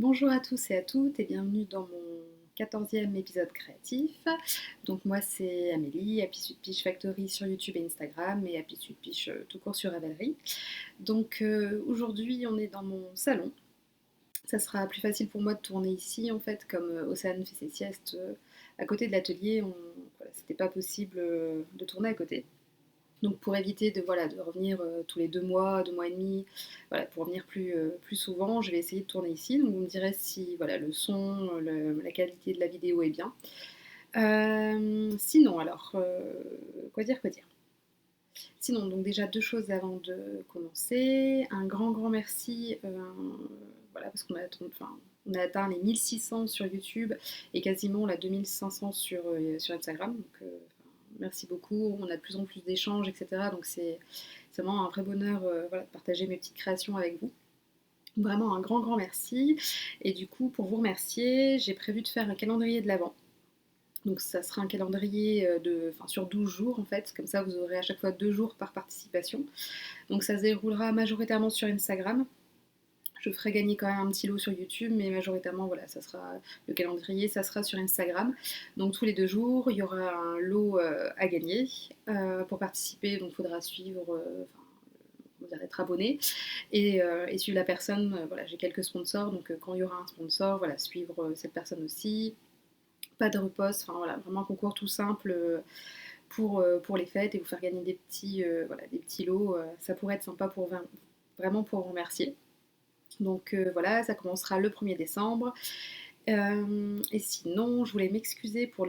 Bonjour à tous et à toutes et bienvenue dans mon 14e épisode créatif. Donc moi c'est Amélie, Happy Sweet Peach Factory sur YouTube et Instagram et Happy Sweet Peach tout court sur Ravelry. Donc aujourd'hui on est dans mon salon. Ça sera plus facile pour moi de tourner ici en fait, comme Océane fait ses siestes à côté de l'atelier, voilà, c'était pas possible de tourner à côté. Donc pour éviter de revenir tous les 2 mois, 2 mois et demi, voilà, pour revenir plus souvent, je vais essayer de tourner ici. Donc vous me direz si voilà, le son, la qualité de la vidéo est bien. Sinon, alors, quoi dire, quoi dire. Sinon, donc déjà deux choses avant de commencer. Un grand, grand merci, voilà, parce on a atteint les 1600 sur YouTube et quasiment la 2500 sur Instagram. Donc, merci beaucoup. On a de plus en plus d'échanges, etc. Donc, c'est vraiment un vrai bonheur voilà, de partager mes petites créations avec vous. Vraiment un grand, grand merci. Et du coup, pour vous remercier, j'ai prévu de faire un calendrier de l'Avent. Donc ça sera un calendrier sur 12 jours en fait, comme ça vous aurez à chaque fois 2 jours par participation. Donc ça se déroulera majoritairement sur Instagram. Je ferai gagner quand même un petit lot sur YouTube, mais majoritairement voilà, ça sera le calendrier, ça sera sur Instagram. Donc tous les 2 jours, il y aura un lot à gagner. Pour participer, donc il faudra suivre, être abonné et suivre la personne. Voilà, j'ai quelques sponsors, donc quand il y aura un sponsor, voilà, suivre cette personne aussi. Pas de repost, enfin voilà, vraiment un concours tout simple pour les fêtes et vous faire gagner des petits lots. Ça pourrait être sympa vraiment pour vous remercier. Donc voilà, ça commencera le 1er décembre. Et sinon, je voulais m'excuser pour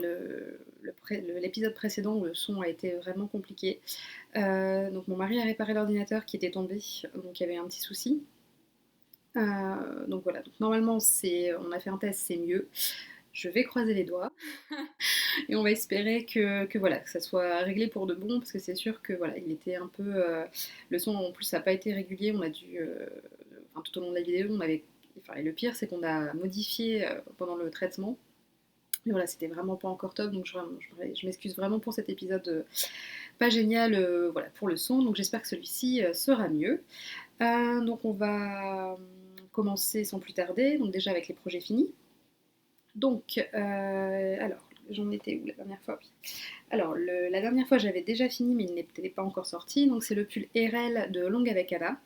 l'épisode précédent où le son a été vraiment compliqué. Donc mon mari a réparé l'ordinateur qui était tombé, donc il y avait un petit souci. Donc voilà, donc normalement on a fait un test, c'est mieux. Je vais croiser les doigts. Et on va espérer voilà, que ça soit réglé pour de bon, parce que c'est sûr que voilà, il était un peu. Le son en plus n'a pas été régulier, on a dû. Tout au long de la vidéo, et le pire, c'est qu'on a modifié pendant le traitement. Mais voilà, c'était vraiment pas encore top, donc je m'excuse vraiment pour cet épisode pas génial voilà, pour le son, donc j'espère que celui-ci sera mieux. Donc on va commencer sans plus tarder, donc déjà avec les projets finis. Donc, alors, j'en étais où la dernière fois? Oui. Alors, la dernière fois, j'avais déjà fini, mais il n'était pas encore sorti. Donc, c'est le pull RL de Longue avec Anna,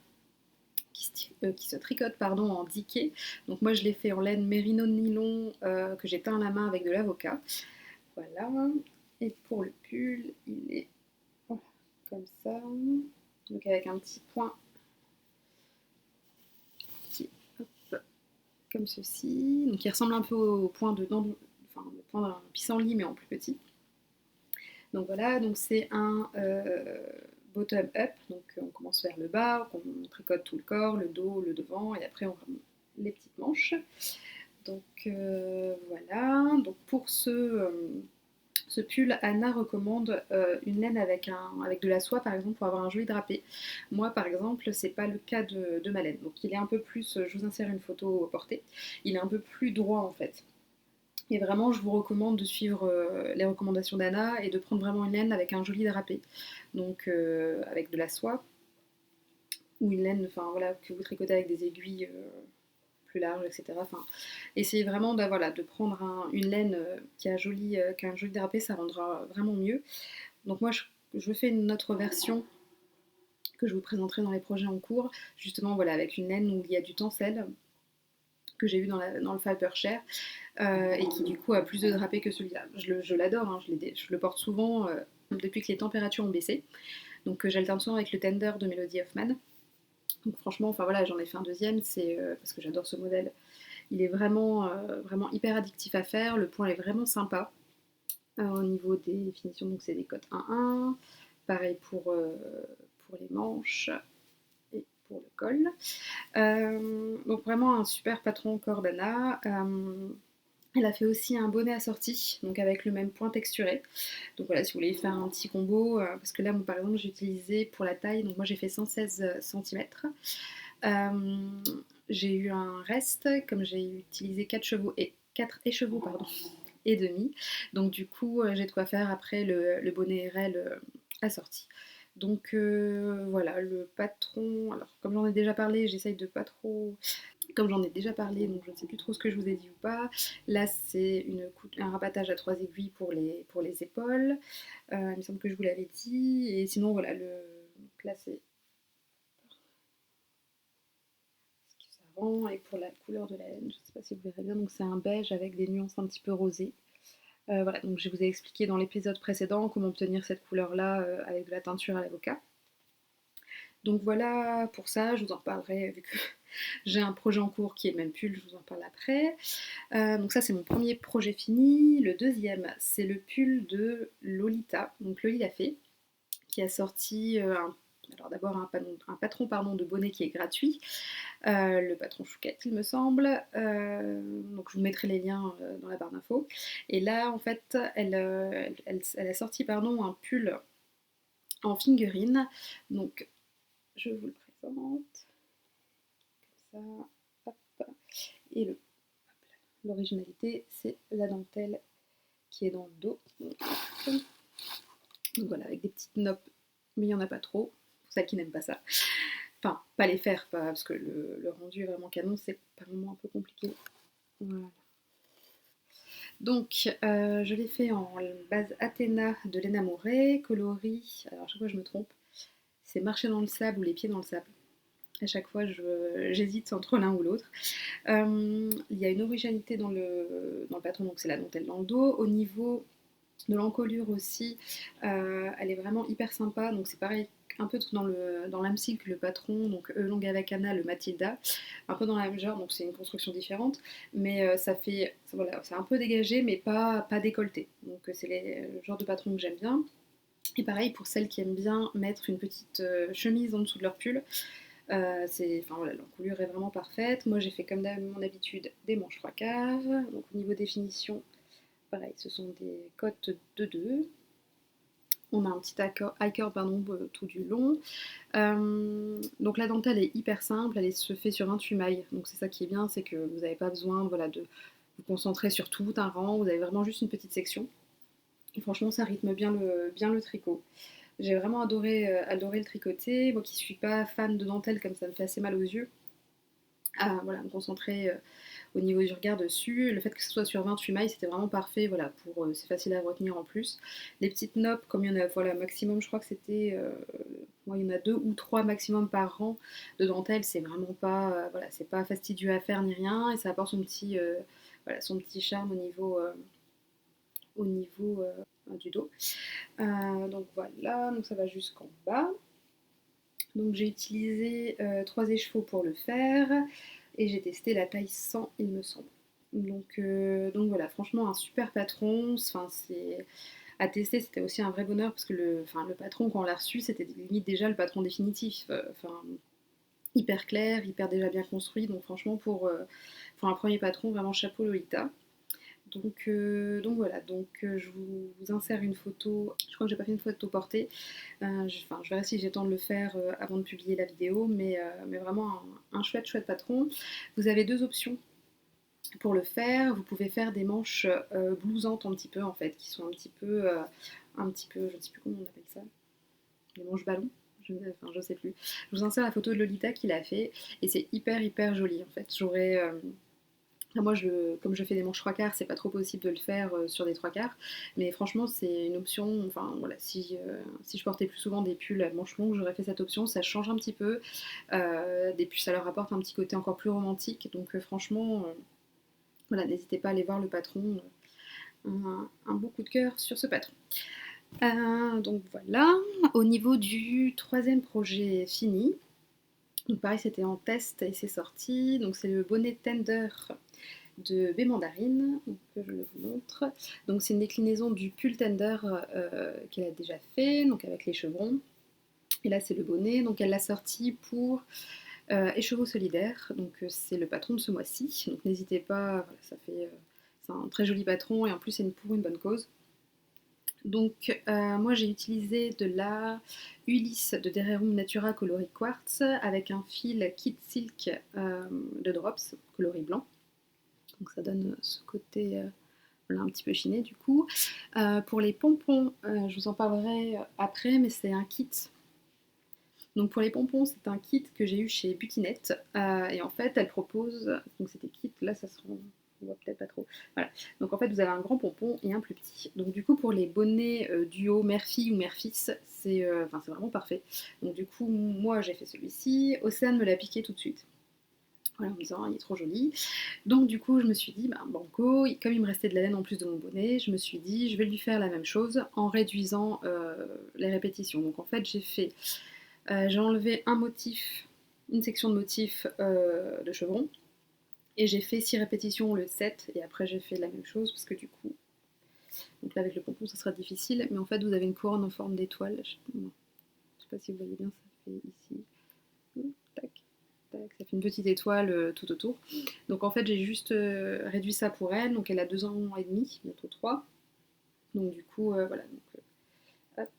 qui se tricote en diquet. Donc, moi, je l'ai fait en laine mérino nylon que j'ai teint à la main avec de l'avocat. Voilà. Et pour le pull, il est comme ça. Donc, avec un petit point qui, hop, comme ceci. Donc, il ressemble un peu au point le point d'un pissenlit, mais en plus petit. Donc voilà, donc c'est un bottom up, donc on commence vers le bas, on tricote tout le corps, le dos, le devant, et après on remonte les petites manches. Donc voilà, donc pour ce pull, Anna recommande une laine avec de la soie par exemple pour avoir un joli drapé. Moi par exemple, c'est pas le cas de ma laine, donc il est un peu plus, je vous insère une photo portée, il est un peu plus droit en fait. Et vraiment, je vous recommande de suivre les recommandations d'Anna et de prendre vraiment une laine avec un joli drapé. Donc avec de la soie ou une laine voilà, que vous tricotez avec des aiguilles plus larges, etc. Essayez vraiment de prendre une laine qui a un joli drapé, ça rendra vraiment mieux. Donc moi, je fais une autre version que je vous présenterai dans les projets en cours, justement voilà, avec une laine où il y a du tencel que j'ai eu dans le Fiber Share et qui du coup a plus de drapé que celui-là. Je l'adore, hein, je le porte souvent depuis que les températures ont baissé. Donc j'alterne souvent avec le Tender de Melody Hoffman. Donc franchement, enfin voilà, j'en ai fait un deuxième, c'est parce que j'adore ce modèle. Il est vraiment hyper addictif à faire, le point est vraiment sympa. Au niveau des finitions, donc c'est des cotes 1-1. Pareil pour les manches et pour le col. Donc vraiment un super patron Cordana. Elle a fait aussi un bonnet assorti, donc avec le même point texturé. Donc voilà, si vous voulez faire un petit combo, parce que là, moi, par exemple, j'ai utilisé pour la taille, donc moi j'ai fait 116 cm. J'ai eu un reste, comme j'ai utilisé 4 écheveaux et demi. Donc du coup, j'ai de quoi faire après le bonnet RL assorti. Donc voilà, le patron, alors comme j'en ai déjà parlé, j'essaye de pas trop... Comme j'en ai déjà parlé, donc je ne sais plus trop ce que je vous ai dit ou pas. Là, c'est un rabattage à 3 aiguilles pour les épaules. Il me semble que je vous l'avais dit. Et sinon, voilà, donc là, c'est ce que ça rend. Et pour la couleur de la laine, je ne sais pas si vous verrez bien, donc c'est un beige avec des nuances un petit peu rosées. Voilà, donc je vous ai expliqué dans l'épisode précédent comment obtenir cette couleur-là avec de la teinture à l'avocat. Donc voilà pour ça, je vous en reparlerai vu que j'ai un projet en cours qui est le même pull, je vous en parle après. Donc ça c'est mon premier projet fini. Le deuxième c'est le pull de Lolita, donc Loli la Fée, qui a sorti alors d'abord un patron pardon, de bonnet qui est gratuit, le patron Chouquette il me semble. Donc je vous mettrai les liens dans la barre d'infos. Et là en fait elle a sorti pardon, un pull en figurine. Donc je vous le présente comme ça. Hop. Et l'originalité c'est la dentelle qui est dans le dos. Donc voilà, avec des petites noppes, mais il n'y en a pas trop, pour celles qui n'aiment pas ça. Enfin, pas les faire, parce que le rendu est vraiment canon, c'est par moments un peu compliqué. Voilà. Donc, je l'ai fait en base Athéna de Lena Morey, coloris, alors à chaque fois je me trompe, c'est marcher dans le sable ou les pieds dans le sable. À chaque fois, j'hésite entre l'un ou l'autre. Il y a une originalité dans le patron, donc c'est la dentelle dans le dos. Au niveau de l'encolure aussi, elle est vraiment hyper sympa. Donc c'est pareil, un peu dans le même style que le patron, donc Longue avec Anna, le Mathilda, un peu dans la même genre, donc c'est une construction différente, mais voilà, c'est un peu dégagé, mais pas décolleté. Donc c'est le genre de patron que j'aime bien. Et pareil pour celles qui aiment bien mettre une petite chemise en dessous de leur pull. Enfin voilà, l'encolure est vraiment parfaite. Moi j'ai fait comme mon habitude des manches 3/4. Donc au niveau définition, pareil, ce sont des cottes de 2. On a un petit high-cord tout du long. Donc la dentelle est hyper simple, elle se fait sur 28 mailles. Donc c'est ça qui est bien, c'est que vous n'avez pas besoin voilà, de vous concentrer sur tout un rang, vous avez vraiment juste une petite section. Et franchement, ça rythme bien le tricot. J'ai vraiment adoré le tricoter. Moi qui suis pas fan de dentelle, comme ça me fait assez mal aux yeux, à voilà, me concentrer au niveau du regard dessus. Le fait que ce soit sur 28 mailles, c'était vraiment parfait. Voilà, c'est facile à retenir en plus. Les petites noppes, comme il y en a voilà, maximum, je crois que c'était. Moi, il y en a 2 ou 3 maximum par rang de dentelle. C'est vraiment pas. Voilà, c'est pas fastidieux à faire ni rien. Et ça apporte voilà, son petit charme au niveau du dos. Donc voilà, donc ça va jusqu'en bas. Donc j'ai utilisé 3 écheveaux pour le faire et j'ai testé la taille 100 il me semble. Donc voilà, franchement un super patron. Enfin, à tester, c'était aussi un vrai bonheur parce que le patron quand on l'a reçu, c'était limite déjà le patron définitif. Enfin, hyper clair, hyper déjà bien construit. Donc franchement pour un premier patron, vraiment chapeau Lolita. Donc voilà, je vous insère une photo. Je crois que j'ai pas fait une photo portée. Je verrai si j'ai le temps de le faire avant de publier la vidéo, mais vraiment un chouette patron. Vous avez 2 options pour le faire. Vous pouvez faire des manches blousantes un petit peu en fait, qui sont un petit peu, je ne sais plus comment on appelle ça, des manches ballons. Je sais plus. Je vous insère la photo de Lolita qui l'a fait et c'est hyper joli en fait. Moi, comme je fais des manches 3/4, c'est pas trop possible de le faire sur des 3/4. Mais franchement, c'est une option. Enfin, voilà, si je portais plus souvent des pulls à manches longues, j'aurais fait cette option. Ça change un petit peu. Des pulls, ça leur apporte un petit côté encore plus romantique. Donc, franchement, voilà, n'hésitez pas à aller voir le patron. Un beau coup de cœur sur ce patron. Donc, voilà. Au niveau du troisième projet fini. Donc, pareil, c'était en test et c'est sorti. Donc, c'est le bonnet Tender de baie mandarine, donc je le vous montre. Donc c'est une déclinaison du pull tender qu'elle a déjà fait, donc avec les chevrons. Et là c'est le bonnet, donc elle l'a sorti pour Écheveau solidaire, donc c'est le patron de ce mois-ci. Donc n'hésitez pas, voilà, c'est un très joli patron et en plus c'est pour une bonne cause. Donc moi j'ai utilisé de la Ulysse de Dererum Natura coloris quartz avec un fil Kit Silk de Drops coloris blanc. Donc ça donne ce côté un petit peu chiné du coup. Pour les pompons, je vous en parlerai après, mais c'est un kit. Donc pour les pompons, c'est un kit que j'ai eu chez Butinette. Et en fait, elle propose. Donc c'était kit, là ça se on voit peut-être pas trop. Voilà. Donc en fait, vous avez un grand pompon et un plus petit. Donc du coup, pour les bonnets duo mère-fille ou mère-fils, c'est vraiment parfait. Donc du coup, moi j'ai fait celui-ci. Océane me l'a piqué tout de suite. Voilà, en me disant, il est trop joli. Donc du coup, je me suis dit, bah, banco, comme il me restait de la laine en plus de mon bonnet, je me suis dit, je vais lui faire la même chose en réduisant les répétitions. Donc en fait, j'ai enlevé un motif, une section de motif de chevron, et j'ai fait 6 répétitions le 7, et après j'ai fait la même chose, parce que du coup, donc là avec le pompon ça sera difficile, mais en fait vous avez une couronne en forme d'étoile, je sais pas si vous voyez bien, ça fait ici, tac, tac, ça fait une petite étoile tout autour. Donc en fait j'ai juste réduit ça pour elle, donc elle a 2 ans et demi, bientôt 3. Donc du coup, voilà, donc, hop,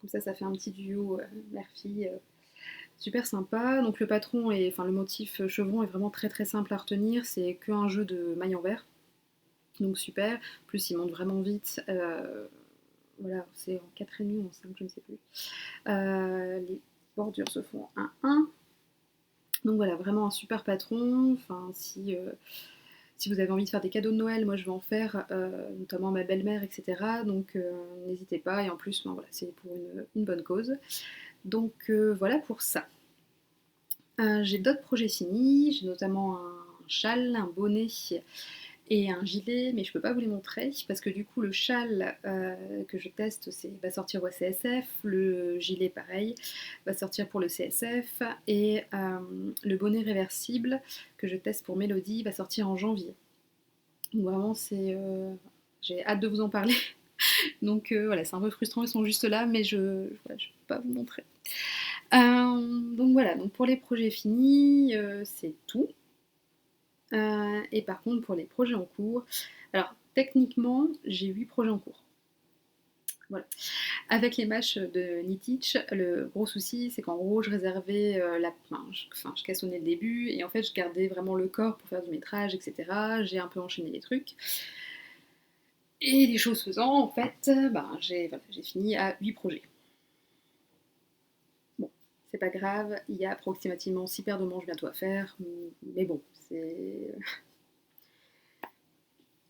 comme ça fait un petit duo mère-fille super sympa. Donc le patron et enfin le motif chevron est vraiment très très simple à retenir. C'est qu'un jeu de maille en verre. Donc super. Plus il monte vraiment vite. Voilà, c'est en 4,5 ou en 5, je ne sais plus. Les bordures se font 1-1. Donc voilà, vraiment un super patron. Enfin, si vous avez envie de faire des cadeaux de Noël, moi je vais en faire, notamment à ma belle-mère, etc. Donc n'hésitez pas. Et en plus, ben, voilà, c'est pour une bonne cause. Donc voilà pour ça. J'ai d'autres projets finis, j'ai notamment un châle, un bonnet et un gilet, mais je peux pas vous les montrer parce que du coup le châle que je teste va sortir au CSF, le gilet pareil va sortir pour le CSF et le bonnet réversible que je teste pour Mélodie va sortir en janvier. Donc vraiment j'ai hâte de vous en parler. Donc voilà, c'est un peu frustrant, ils sont juste là, mais voilà, je peux pas vous montrer. Donc voilà, donc pour les projets finis, c'est tout. Et par contre, pour les projets en cours, alors techniquement, j'ai 8 projets en cours. Voilà. Avec les matchs de Nitich, le gros souci, c'est qu'en gros, je réservais je cassonnais le début, et en fait, je gardais vraiment le corps pour faire du métrage, etc. J'ai un peu enchaîné les trucs. Et les choses faisant, en fait, j'ai fini à 8 projets. Bon, c'est pas grave, il y a approximativement 6 paires de manches bientôt à faire, mais bon, c'est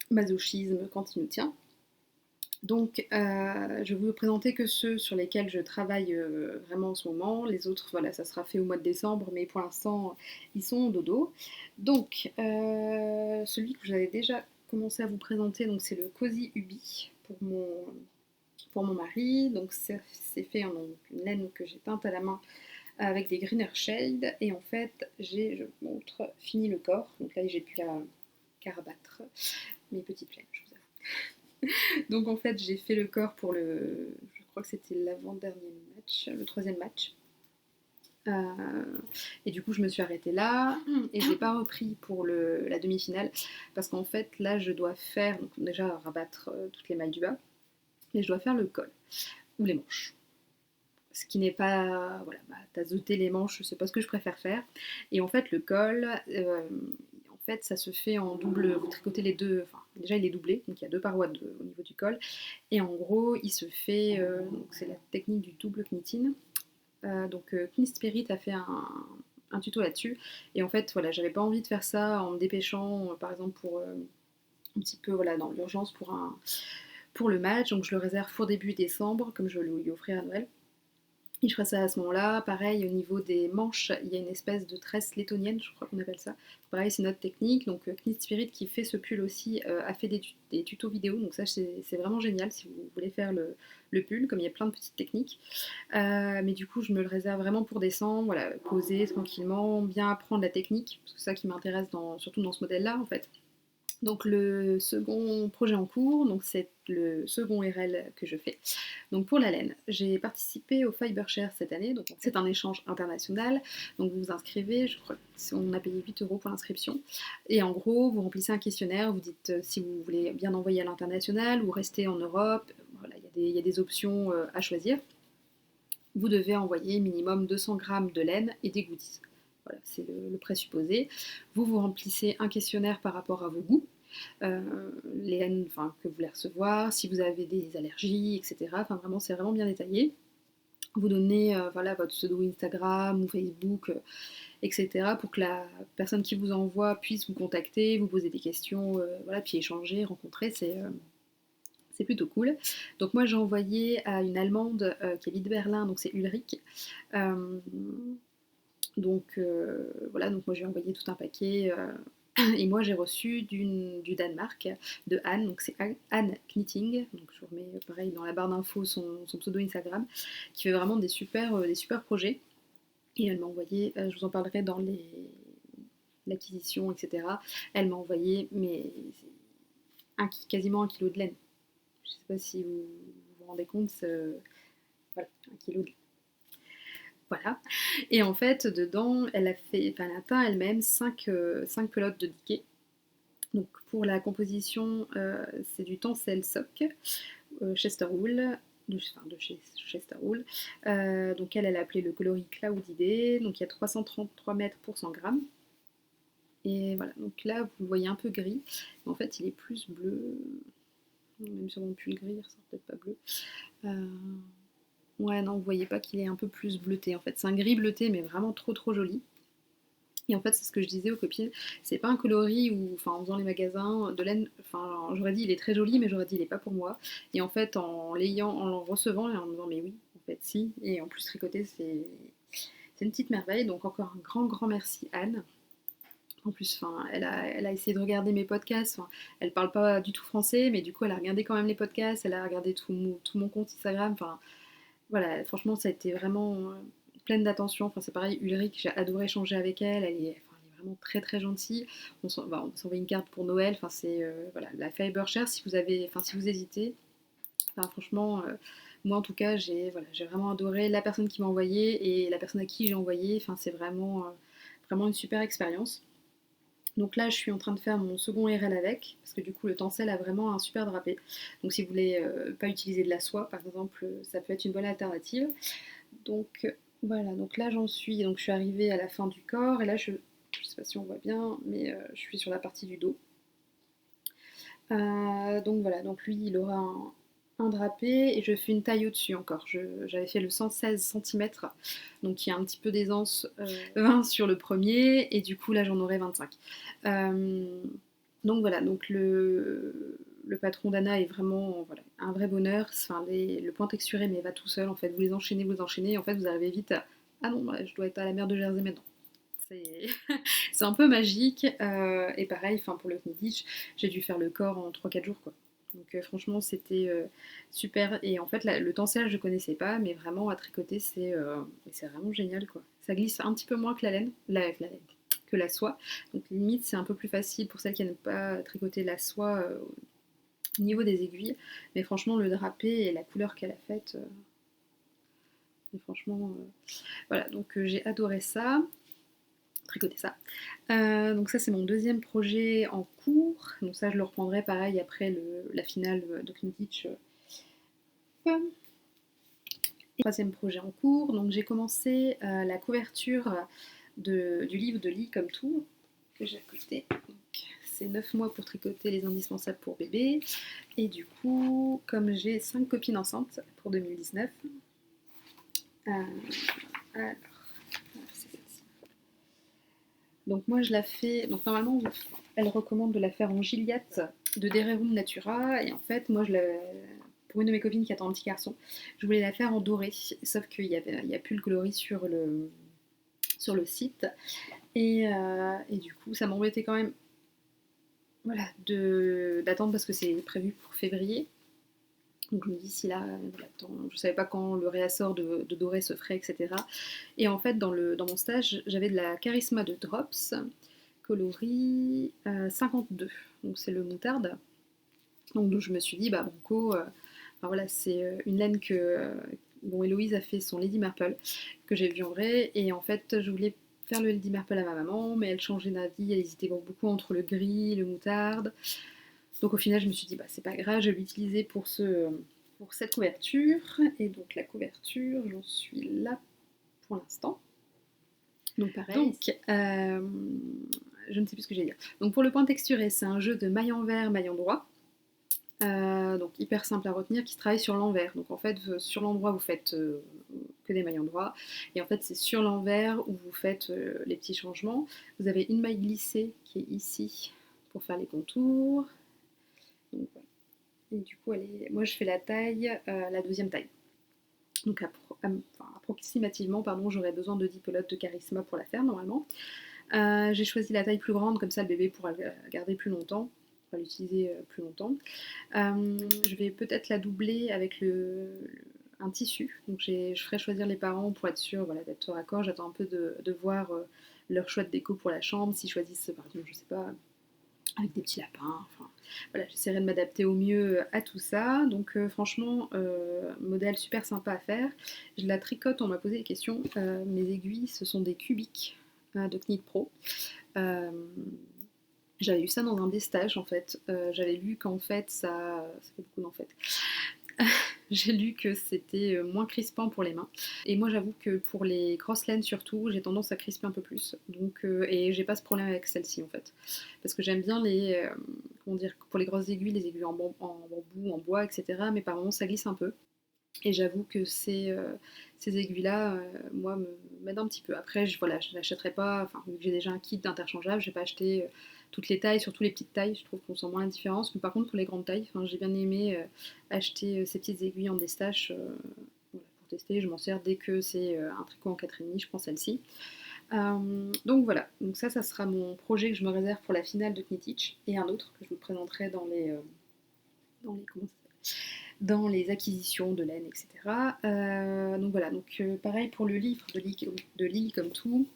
masochisme quand il nous tient. Donc, je vais vous présenter que ceux sur lesquels je travaille vraiment en ce moment. Les autres, voilà, ça sera fait au mois de décembre, mais pour l'instant, ils sont au dodo. Donc, celui que j'avais déjà commencé à vous présenter, donc c'est le Cozy Ubi pour mon mari. Donc, c'est fait en une laine que j'ai teinte à la main avec des greener shades. Et en fait, je vous montre, fini le corps. Donc là, j'ai pu rabattre mes petites flèches, je vous avoue. Donc en fait, j'ai fait le corps pour je crois que c'était l'avant-dernier match, le 3e match. Et du coup, je me suis arrêtée là et je n'ai pas repris pour la demi-finale parce qu'en fait, là, je dois faire, donc déjà rabattre toutes les mailles du bas, et je dois faire le col ou les manches. Ce qui n'est pas, voilà, tazoter les manches, c'est pas ce que je préfère faire. Et en fait, le col, en fait, ça se fait en double. Vous tricotez les deux. Enfin, déjà, il est doublé, donc il y a 2 parois au niveau du col. Et en gros, il se fait. Donc c'est la technique du double knitting. Donc Knit Spirit a fait un tuto là-dessus. Et en fait, voilà, j'avais pas envie de faire ça en me dépêchant, par exemple pour un petit peu, voilà, dans l'urgence pour le match. Donc je le réserve pour début décembre, comme je vais lui offrir à Noël. Et je ferai ça à ce moment-là. Pareil, au niveau des manches, il y a une espèce de tresse lettonienne, je crois qu'on appelle ça. Pareil, c'est notre technique. Donc Knit Spirit qui fait ce pull aussi a fait des tutos vidéo. Donc ça, c'est vraiment génial si vous voulez faire le pull, comme il y a plein de petites techniques. Mais du coup, je me le réserve vraiment pour décembre. Voilà, poser tranquillement, bien apprendre la technique. Parce que c'est ça qui m'intéresse surtout dans ce modèle-là, en fait. Donc le second projet en cours, donc c'est le second RL que je fais. Donc pour la laine, j'ai participé au Fibershare cette année, donc c'est un échange international. Donc vous vous inscrivez, je crois qu'on a payé 8 € pour l'inscription. Et en gros, vous remplissez un questionnaire, vous dites si vous voulez bien envoyer à l'international ou rester en Europe. Voilà, il y a des options à choisir. Vous devez envoyer minimum 200 grammes de laine et des goodies. Voilà, c'est le présupposé. Vous remplissez un questionnaire par rapport à vos goûts, les laines que vous voulez recevoir, si vous avez des allergies, etc. Enfin, vraiment, c'est vraiment bien détaillé. vous donner voilà, votre pseudo Instagram ou Facebook, etc. pour que la personne qui vous envoie puisse vous contacter, vous poser des questions, voilà, puis échanger, rencontrer, c'est plutôt cool. Donc moi j'ai envoyé à une Allemande qui habite Berlin, donc c'est Ulrich. Euh, voilà, donc moi j'ai envoyé tout un paquet. Et moi j'ai reçu du Danemark, de Anne, donc c'est Anne Knitting, donc je vous remets pareil dans la barre d'infos son pseudo Instagram, qui fait vraiment des super projets. Et elle m'a envoyé, je vous en parlerai dans l'acquisition, etc. Elle m'a envoyé quasiment 1 kilo de laine. Je ne sais pas si vous vous rendez compte, voilà, 1 kilo de laine. Voilà. Et en fait, dedans, elle a peint elle-même 5 pelotes de Dickey. Donc pour la composition, c'est du tencel sock, Chester Wool, de chez Chester Wool. Donc elle a appelé le coloris Cloud Idée. Donc il y a 333 mètres pour 100 grammes. Et voilà, donc là vous le voyez un peu gris, mais en fait il est plus bleu. Même sur mon pull gris, il ressort peut-être pas bleu. Ouais, non, vous voyez pas qu'il est un peu plus bleuté en fait. C'est un gris bleuté, mais vraiment trop trop joli. Et en fait, c'est ce que je disais aux copines, c'est pas un coloris où, enfin, en faisant les magasins de laine, enfin, j'aurais dit il est très joli, mais j'aurais dit il est pas pour moi. Et en fait, en l'ayant, en le recevant et en me disant mais oui, en fait, si. Et en plus, tricoter, c'est une petite merveille. Donc, encore un grand, grand merci, Anne. En plus, enfin, elle a essayé de regarder mes podcasts. Enfin, elle parle pas du tout français, mais du coup, elle a regardé quand même les podcasts. Elle a regardé tout mon compte Instagram. Enfin, voilà, franchement, ça a été vraiment pleine d'attention. Enfin, c'est pareil, Ulrich, j'ai adoré échanger avec elle. Elle est vraiment très très gentille. On s'envoie une carte pour Noël. Enfin, c'est voilà, la Fiber Share si vous avez, enfin, si vous hésitez. Enfin, franchement, moi en tout cas, j'ai vraiment adoré la personne qui m'a envoyé et la personne à qui j'ai envoyé. Enfin, c'est vraiment une super expérience. Donc là, je suis en train de faire mon second RL avec, parce que du coup, le tencel a vraiment un super drapé. Donc si vous voulez pas utiliser de la soie, par exemple, ça peut être une bonne alternative. Donc voilà, donc là j'en suis, donc je suis arrivée à la fin du corps, et là je sais pas si on voit bien, mais je suis sur la partie du dos. Donc voilà, donc lui il aura un drapé et je fais une taille au-dessus encore. J'avais fait le 116 cm, donc il y a un petit peu d'aisance, 20 sur le premier, et du coup là j'en aurai 25. Euh, donc voilà, donc le patron d'Anna est vraiment voilà, un vrai bonheur. Enfin, le point texturé mais va tout seul en fait. Vous les enchaînez, et en fait vous arrivez vite à ah non, je dois être à la mer de Jersey maintenant. C'est c'est un peu magique. Et pareil, enfin, pour le Knidditch, j'ai dû faire le corps en 3 4 jours, quoi. Donc franchement, c'était super. Et en fait, le tencel, je connaissais pas, mais vraiment à tricoter, c'est vraiment génial, quoi. Ça glisse un petit peu moins que que la soie. Donc limite, c'est un peu plus facile pour celles qui n'aiment pas tricoter la soie au niveau des aiguilles. Mais franchement, le drapé et la couleur qu'elle a faite, et franchement, voilà. Donc j'ai adoré ça, tricoter ça. Donc ça c'est mon deuxième projet en cours. Donc ça je le reprendrai pareil après la finale de Knidditch. Troisième projet en cours. Donc j'ai commencé la couverture du livre de Lee comme tout que j'ai à côté. C'est 9 mois pour tricoter les indispensables pour bébé. Et du coup, comme j'ai 5 copines enceintes pour 2019, alors, c'est celle-ci. Donc moi je la fais, donc normalement elle recommande de la faire en Gilliatt de Dererum Natura, et en fait moi pour une de mes copines qui attend un petit garçon, je voulais la faire en doré, sauf qu'il n'y a plus le coloris sur le site, et du coup ça m'embêtait quand même voilà, d'attendre parce que c'est prévu pour février. Donc je me dis si là, je savais pas quand le réassort de doré se ferait, etc. Et en fait dans mon stage j'avais de la Charisma de Drops, coloris 52, donc c'est le moutarde. Donc je me suis dit, bah banco, enfin, voilà, c'est une laine dont Héloïse a fait son Lady Marple, que j'ai vu en vrai, et en fait je voulais faire le Lady Marple à ma maman, mais elle changeait d'avis, elle hésitait beaucoup entre le gris, le moutarde. Donc au final je me suis dit, bah c'est pas grave, je vais l'utiliser pour cette couverture, et donc la couverture, j'en suis là pour l'instant. Donc pareil. Donc, je ne sais plus ce que j'ai dire. Donc pour le point texturé, c'est un jeu de maille envers, maille endroit. Donc hyper simple à retenir, qui se travaille sur l'envers. Donc en fait, sur l'endroit, vous faites que des mailles endroits. Et en fait, c'est sur l'envers où vous faites les petits changements. Vous avez une maille glissée qui est ici pour faire les contours. Donc, voilà. Et du coup, moi je fais la taille, la deuxième taille. Donc approximativement, pardon, j'aurais besoin de 10 pelotes de Charisma pour la faire normalement. J'ai choisi la taille plus grande, comme ça le bébé pourra la garder plus longtemps, pourra l'utiliser plus longtemps. Je vais peut-être la doubler avec un tissu. Donc je ferai choisir les parents pour être sûr, voilà, d'être raccord. J'attends un peu de voir leur choix de déco pour la chambre, s'ils choisissent par exemple, je sais pas, avec des petits lapins. Enfin, voilà, j'essaierai de m'adapter au mieux à tout ça. Donc franchement, modèle super sympa à faire. Je la tricote, on m'a posé des questions. Mes aiguilles, ce sont des cubiques de Knit Pro. J'avais eu ça dans un des stages en fait. J'avais lu qu'en fait, ça fait beaucoup d'en fait. J'ai lu que c'était moins crispant pour les mains. Et moi, j'avoue que pour les grosses laines surtout, j'ai tendance à crisper un peu plus. Donc, et j'ai pas ce problème avec celle-ci en fait. Parce que j'aime bien comment dire, pour les grosses aiguilles, les aiguilles en bambou, en bois, etc. Mais par moments, ça glisse un peu. Et j'avoue que ces aiguilles-là, moi, m'aident un petit peu. Après, voilà, je n'achèterai pas, enfin, vu que j'ai déjà un kit d'interchangeable, je n'ai pas acheté toutes les tailles, surtout les petites tailles, je trouve qu'on sent moins la différence. Mais par contre, pour les grandes tailles, j'ai bien aimé acheter ces petites aiguilles en destache voilà, pour tester. Je m'en sers dès que c'est un tricot en 4,5, je prends celle-ci. Donc voilà, donc ça sera mon projet que je me réserve pour la finale de Knitich, et un autre que je vous présenterai comment dans les acquisitions de laine, etc. Donc voilà, donc pareil pour le livre de Lee comme tout.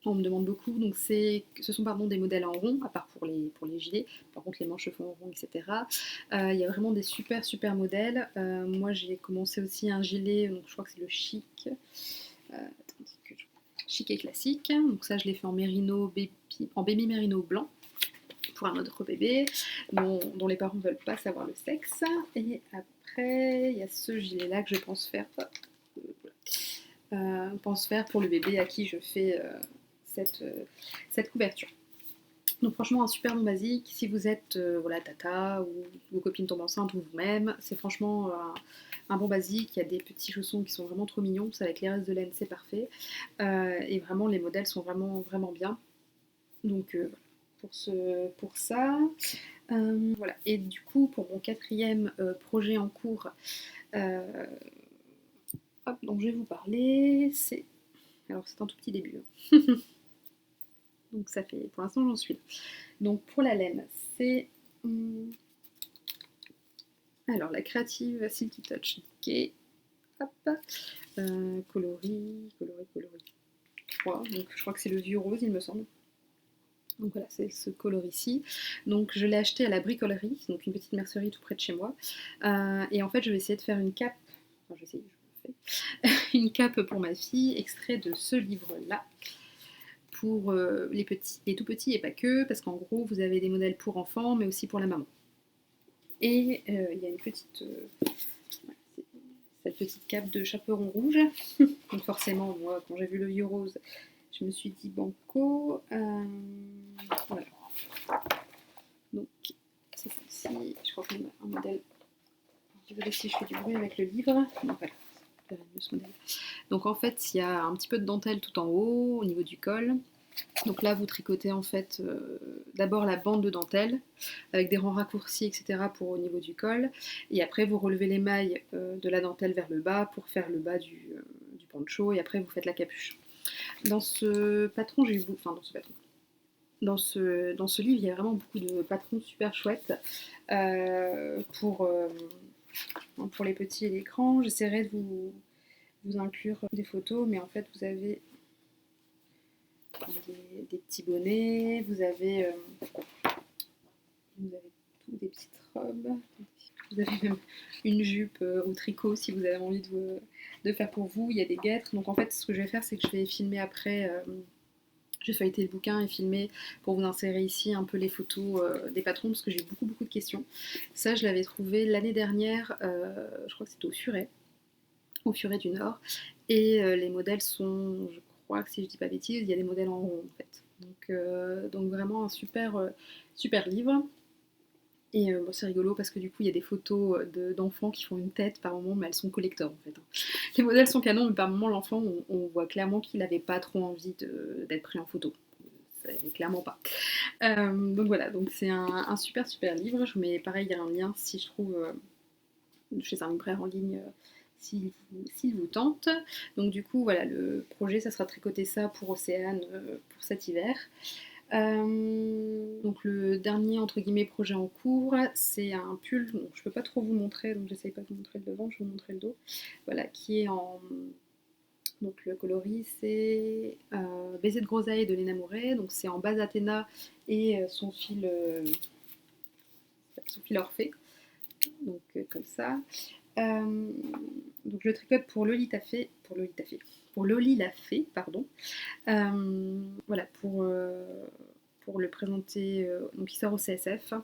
On me demande beaucoup, donc ce sont des modèles en rond, à part pour les gilets, par contre les manches se font en rond, etc. Il y a vraiment des super modèles. Moi j'ai commencé aussi un gilet, donc je crois que c'est le chic, chic et classique, donc ça je l'ai fait en baby mérino blanc, pour un autre bébé dont les parents ne veulent pas savoir le sexe. Et après, il y a ce gilet-là que je pense faire. Pense faire pour le bébé à qui je fais cette couverture. Donc franchement un super bon basique. Si vous êtes voilà, tata ou vos copines tombent enceintes ou vous-même, c'est franchement un bon basique. Il y a des petits chaussons qui sont vraiment trop mignons. Ça, avec les restes de laine, c'est parfait. Et vraiment les modèles sont vraiment bien. Donc pour ça. Voilà. Et du coup, pour mon quatrième projet en cours, dont je vais vous parler, alors c'est un tout petit début. Donc ça fait, pour l'instant j'en suis là. Donc pour la laine, c'est alors la créative Silky Touch Decay. Hop, coloris 3. Donc je crois que c'est le vieux rose, il me semble. Donc voilà, c'est ce coloris-ci. Donc je l'ai acheté à la bricolerie, donc une petite mercerie tout près de chez moi. Et en fait, je vais essayer de faire une cape. Enfin, je le fais. Une cape pour ma fille, extrait de ce livre-là. Pour les tout petits et pas que, parce qu'en gros, vous avez des modèles pour enfants, mais aussi pour la maman. Et il y a une petite... cette petite cape de chaperon rouge. Donc forcément, moi, quand j'ai vu le vieux rose, je me suis dit banco. Voilà. Donc, c'est celle-ci. Je crois qu'on a un modèle. Je vais si je fais du bruit avec le livre. Donc voilà, ce modèle. Donc en fait, il y a un petit peu de dentelle tout en haut, au niveau du col. Donc là, vous tricotez en fait d'abord la bande de dentelle avec des rangs raccourcis, etc. pour au niveau du col. Et après, vous relevez les mailles de la dentelle vers le bas pour faire le bas du poncho. Et après, vous faites la capuche. Dans ce patron, j'ai eu beaucoup... Enfin, dans ce livre, il y a vraiment beaucoup de patrons super chouettes pour les petits et l'écran. J'essaierai de vous inclure des photos, mais en fait, vous avez des petits bonnets, vous avez tout, des petites robes, vous avez même une jupe au tricot si vous avez envie de faire pour vous. Il y a des guêtres. Donc en fait, ce que je vais faire, c'est que je vais filmer après. Je vais feuilleter le bouquin et filmer pour vous insérer ici un peu les photos des patrons parce que j'ai beaucoup de questions. Ça, je l'avais trouvé l'année dernière, je crois que c'était au Furet du Nord. Et les modèles sont, je crois que si je dis pas bêtise, il y a des modèles en rond en fait. Donc vraiment un super livre. Et bon, c'est rigolo parce que du coup, il y a des photos d'enfants qui font une tête par moment, mais elles sont collector en fait, hein. Les modèles sont canons, mais par moment, l'enfant, on voit clairement qu'il n'avait pas trop envie d'être pris en photo. Ça n'est clairement pas. Donc voilà, donc c'est un super super livre. Je vous mets pareil, il y a un lien si je trouve chez un libraire en ligne s'il vous tente. Donc du coup, voilà, le projet, ça sera de tricoter ça pour Océane pour cet hiver. Donc le dernier entre guillemets projet en cours, c'est un pull. Donc je peux pas trop vous montrer, donc j'essaye pas de vous montrer le devant, je vais vous montrer le dos. Voilà, qui est en donc le coloris c'est Baiser de groseille de Léna Mouret. Donc c'est en base Athéna et son fil Orphée. Donc comme ça. Donc je tricote pour Loli la Fée, pardon. Voilà, pour le présenter, donc il sort au CSF.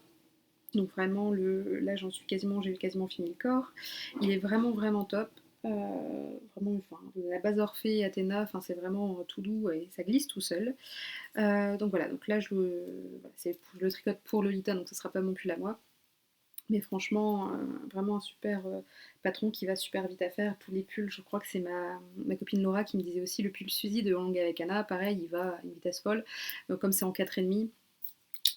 Donc vraiment, là j'ai quasiment fini le corps. Il est vraiment vraiment top. Vraiment, enfin, la base Orphée et Athéna, enfin, c'est vraiment tout doux et ça glisse tout seul. Donc voilà, donc là je le tricote pour Lolita, donc ce sera pas mon pull à moi. Mais franchement, vraiment un super patron qui va super vite à faire. Tous les pulls, je crois que c'est ma copine Laura qui me disait aussi le pull Suzy de Hang avec Anna, pareil, il va à une vitesse folle. Donc, comme c'est en 4,5,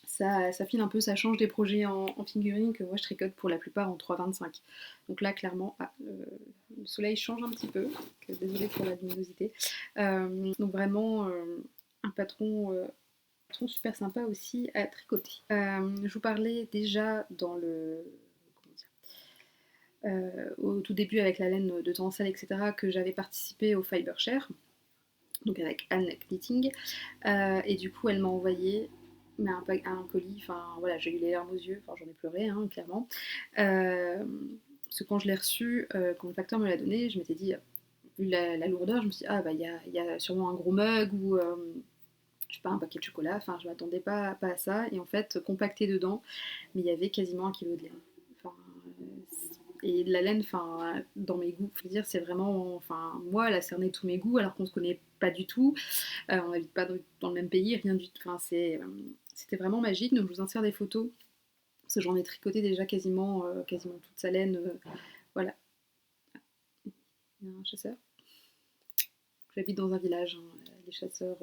ça file un peu, ça change des projets en figurine que moi je tricote pour la plupart en 3,25. Donc là, clairement, le soleil change un petit peu. Désolée pour la luminosité. Donc vraiment, un patron super sympa aussi à tricoter. Je vous parlais déjà au tout début avec la laine de Tencel, etc., que j'avais participé au Fiber Share, donc avec Anne Knitting, et du coup elle m'a envoyé un colis, enfin voilà, j'ai eu les larmes aux yeux, enfin j'en ai pleuré, hein, clairement. Parce que quand je l'ai reçu, quand le facteur me l'a donné, je m'étais dit, vu la lourdeur, je me suis dit, ah bah il y a sûrement un gros mug ou je sais pas, un paquet de chocolat, enfin je m'attendais pas à ça, et en fait compacté dedans, mais il y avait quasiment 1 kilo de laine. Enfin, et de la laine, enfin, dans mes goûts, faut dire, c'est vraiment, enfin, moi, elle a cerné tous mes goûts alors qu'on se connaît pas du tout, on n'habite pas dans le même pays, rien du tout, enfin, c'était vraiment magique, donc je vous insère des photos, parce que j'en ai tricoté déjà quasiment toute sa laine, voilà. Il y a un chasseur. J'habite dans un village, hein, les chasseurs,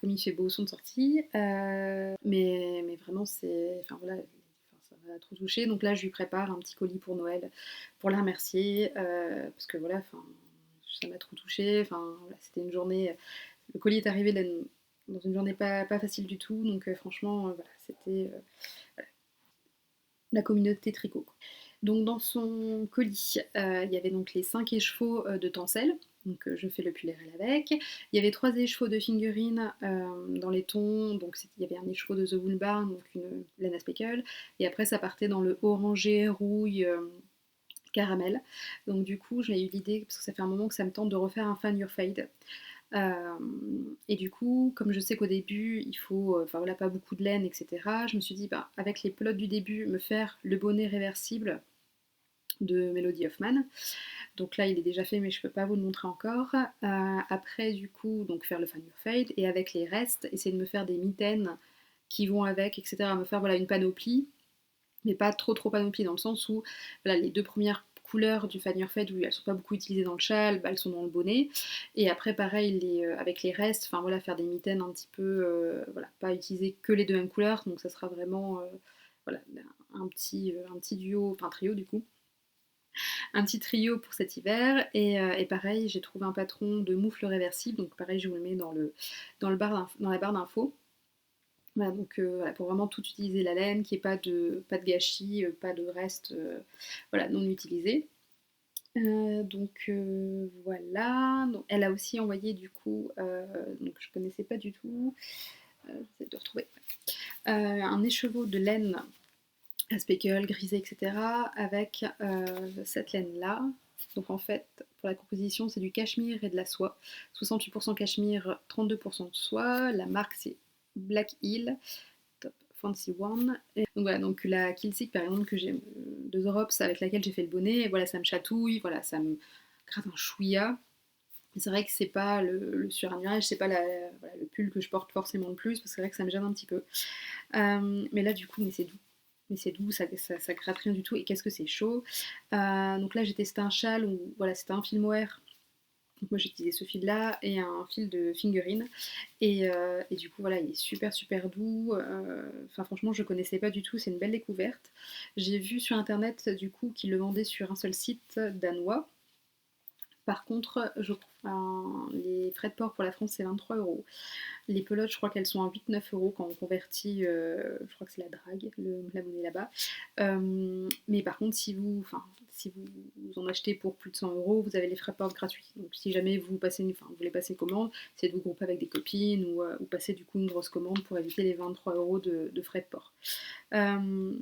comme il fait beau, sont sortis. Mais vraiment, enfin voilà, ça m'a trop touchée. Donc là, je lui prépare un petit colis pour Noël, pour la remercier, parce que voilà, enfin, ça m'a trop touchée. Enfin, voilà, c'était une journée. Le colis est arrivé dans une journée pas facile du tout. Donc franchement, voilà, c'était voilà, la communauté tricot, quoi. Donc dans son colis, il y avait donc les 5 écheveaux de Tencel. Donc je fais le pull RL avec. Il y avait 3 écheveaux de figurines dans les tons. Donc il y avait un écheveau de The Wool Barn, donc une laine à speckle. Et après ça partait dans le orangé, rouille, caramel. Donc du coup j'ai eu l'idée, parce que ça fait un moment que ça me tente de refaire un Fan Your Fade. Et du coup, comme je sais qu'au début, il faut enfin voilà, pas beaucoup de laine, etc., je me suis dit, bah, avec les pelotes du début, me faire le bonnet réversible de Melody Hoffman. Donc là, il est déjà fait, mais je peux pas vous le montrer encore. Après, du coup, donc faire le Fan Your Fade, et avec les restes, essayer de me faire des mitaines qui vont avec, etc., me faire voilà, une panoplie, mais pas trop trop panoplie, dans le sens où voilà, les 2 premières couleurs du Fan Your Fade, où elles sont pas beaucoup utilisées dans le châle, bah, elles sont dans le bonnet. Et après, pareil, avec les restes, enfin voilà, faire des mitaines un petit peu, voilà, pas utiliser que les 2 mêmes couleurs, donc ça sera vraiment voilà, un petit duo, enfin trio du coup, un petit trio pour cet hiver. Et pareil, j'ai trouvé un patron de moufle réversible, donc pareil, je vous le mets dans la barre d'infos. Voilà, donc voilà, pour vraiment tout utiliser la laine, qu'il n'y ait pas de gâchis, pas de reste voilà, non utilisé. Donc voilà, donc, elle a aussi envoyé du coup, donc je connaissais pas du tout, j'essaie de retrouver, un écheveau de laine à speckle, grisé, etc. avec cette laine-là. Donc en fait, pour la composition, c'est du cachemire et de la soie. 68% cachemire, 32% de soie. La marque, c'est Black Hill, Top Fancy One. Et donc voilà, donc la Kilsick par exemple que j'ai de Zorops avec laquelle j'ai fait le bonnet, et voilà, ça me chatouille, voilà, ça me gratte un chouïa. C'est vrai que c'est pas le surannuyage, c'est pas voilà, le pull que je porte forcément le plus, parce que c'est vrai que ça me gêne un petit peu. Mais là, du coup, mais c'est doux. mais c'est doux, ça gratte rien du tout. Et qu'est-ce que c'est chaud. Donc là, j'ai testé un châle où voilà, c'était un fil mohair. Donc moi j'ai utilisé ce fil là et un fil de figurine et du coup voilà il est super super doux. Enfin franchement je connaissais pas du tout, c'est une belle découverte. J'ai vu sur internet du coup qu'ils le vendaient sur un seul site danois. Par contre, les frais de port pour la France, c'est 23 €. Les pelotes, je crois qu'elles sont à 8-9 € quand on convertit, je crois que c'est la drague, la monnaie là-bas. Mais par contre, si vous en achetez pour plus de 100 €, vous avez les frais de port gratuits. Donc si jamais vous voulez passer une commande, c'est de vous grouper avec des copines ou passer du coup une grosse commande pour éviter les 23 € de frais de port. Euh,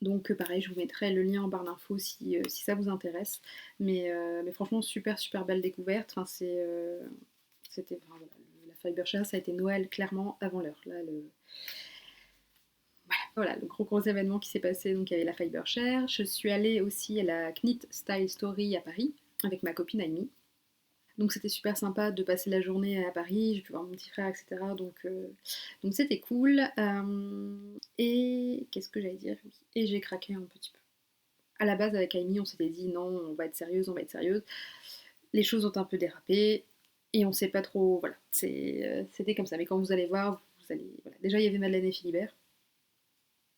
donc pareil, je vous mettrai le lien en barre d'infos si ça vous intéresse. Mais franchement, super super belle découverte. Enfin, c'était enfin, voilà, la Fibershare, ça a été Noël clairement avant l'heure. Là, voilà, le gros événement qui s'est passé, donc il y avait la Fibershare. Je suis allée aussi à la Knit Style Story à Paris avec ma copine Amy. Donc c'était super sympa de passer la journée à Paris, j'ai pu voir mon petit frère, etc. Donc c'était cool. Et qu'est-ce que j'allais dire? Oui. Et j'ai craqué un petit peu. À la base, avec Amy, on s'était dit non, on va être sérieuse, on va être sérieuse. Les choses ont un peu dérapé et on sait pas trop. Voilà, c'était comme ça. Mais quand vous allez voir, vous allez. Voilà. Déjà, il y avait Madeleine et Philibert.